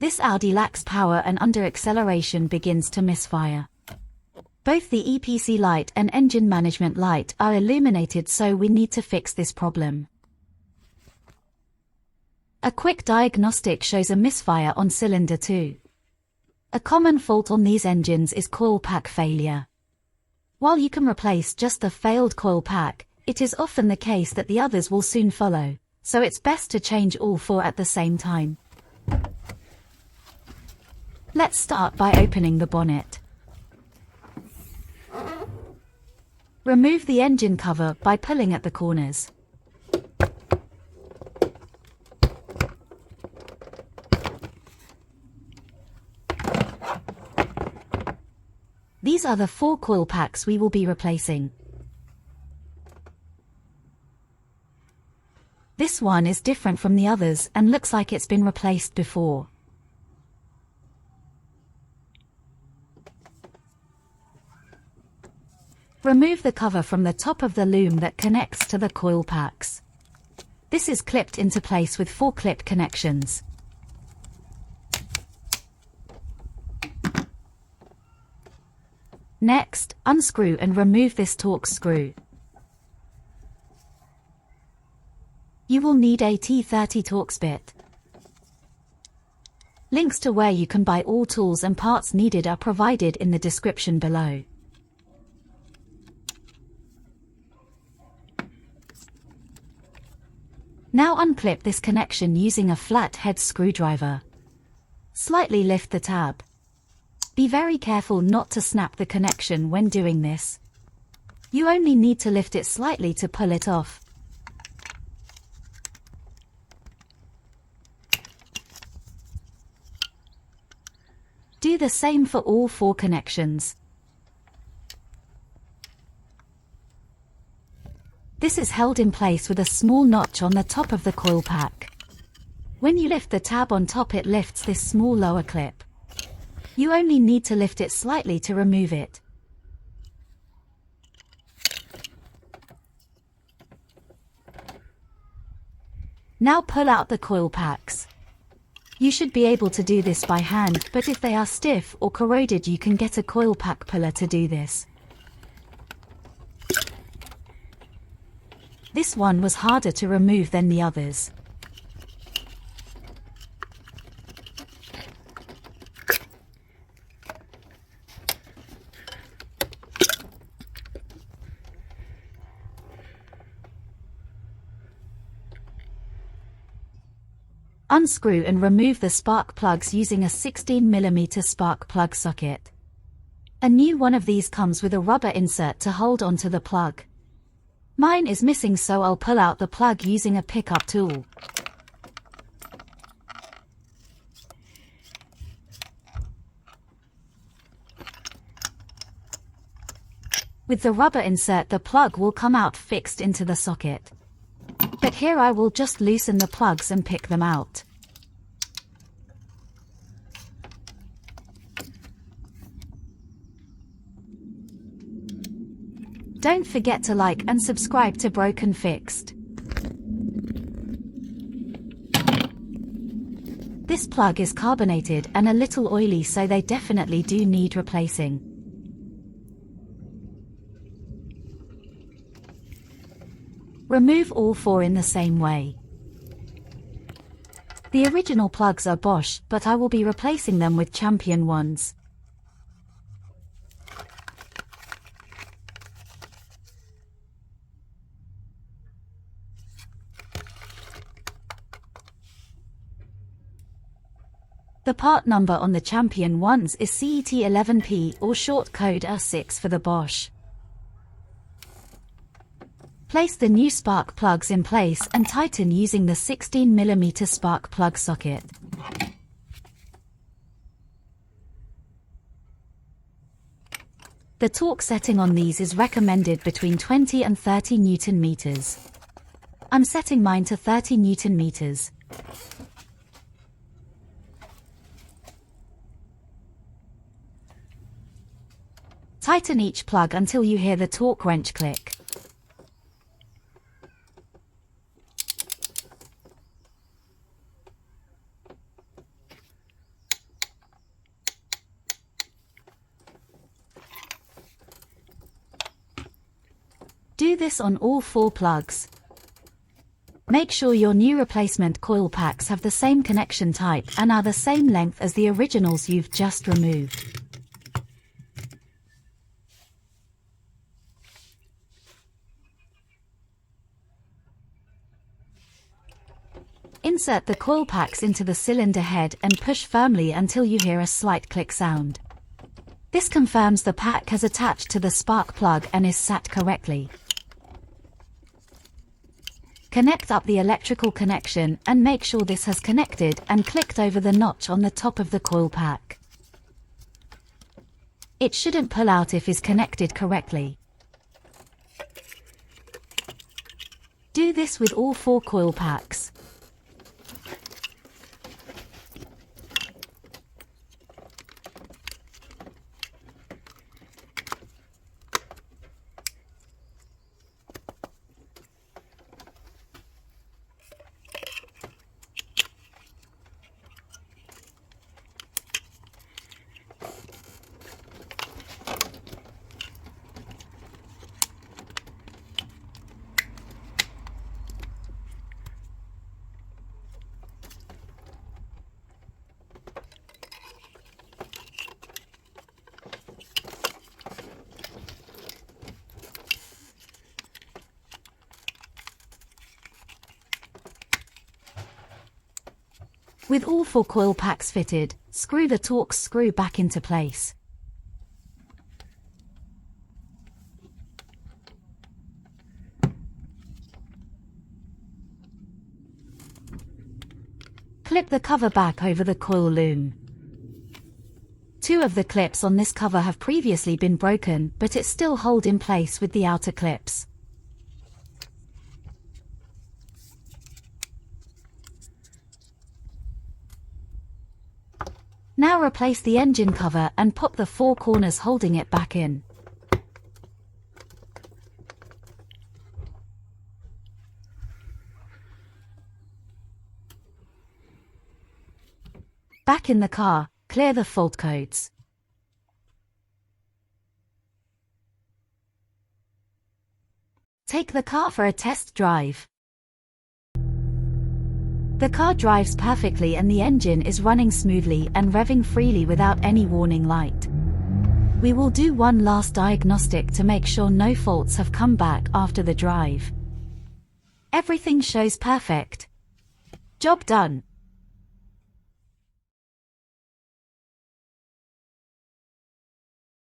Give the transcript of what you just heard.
This Audi lacks power and under acceleration begins to misfire. Both the EPC light and engine management light are illuminated, so we need to fix this problem. A quick diagnostic shows a misfire on cylinder 2. A common fault on these engines is coil pack failure. While you can replace just the failed coil pack, it is often the case that the others will soon follow, so it's best to change all 4 at the same time. Let's start by opening the bonnet. Remove the engine cover by pulling at the corners. These are the 4 coil packs we will be replacing. This one is different from the others and looks like it's been replaced before. Remove the cover from the top of the loom that connects to the coil packs. This is clipped into place with 4 clip connections. Next, unscrew and remove this Torx screw. You will need a T30 Torx bit. Links to where you can buy all tools and parts needed are provided in the description below. Now unclip this connection using a flathead screwdriver. Slightly lift the tab. Be very careful not to snap the connection when doing this. You only need to lift it slightly to pull it off. Do the same for all 4 connections. This is held in place with a small notch on the top of the coil pack. When you lift the tab on top, it lifts this small lower clip. You only need to lift it slightly to remove it. Now pull out the coil packs. You should be able to do this by hand, but if they are stiff or corroded, you can get a coil pack puller to do this. This one was harder to remove than the others. Unscrew and remove the spark plugs using a 16mm spark plug socket. A new one of these comes with a rubber insert to hold onto the plug. Mine is missing, so I'll pull out the plug using a pickup tool. With the rubber insert, the plug will come out fixed into the socket. But here I will just loosen the plugs and pick them out. Don't forget to like and subscribe to Broken Fixed. This plug is carbonated and a little oily, so they definitely do need replacing. Remove all 4 in the same way. The original plugs are Bosch, but I will be replacing them with Champion ones. The part number on the Champion ones is CET11P, or short code R6 for the Bosch. Place the new spark plugs in place and tighten using the 16mm spark plug socket. The torque setting on these is recommended between 20 and 30 Newton meters. I'm setting mine to 30 Newton meters. Tighten each plug until you hear the torque wrench click. Do this on all 4 plugs. Make sure your new replacement coil packs have the same connection type and are the same length as the originals you've just removed. Insert the coil packs into the cylinder head and push firmly until you hear a slight click sound. This confirms the pack has attached to the spark plug and is sat correctly. Connect up the electrical connection and make sure this has connected and clicked over the notch on the top of the coil pack. It shouldn't pull out if is connected correctly. Do this with all 4 coil packs. With all 4 coil packs fitted, screw the Torx screw back into place. Clip the cover back over the coil loom. 2 of the clips on this cover have previously been broken, but it still hold in place with the outer clips. Now replace the engine cover and pop the 4 corners holding it back in. Back in the car, clear the fault codes. Take the car for a test drive. The car drives perfectly and the engine is running smoothly and revving freely without any warning light. We will do one last diagnostic to make sure no faults have come back after the drive. Everything shows perfect. Job done.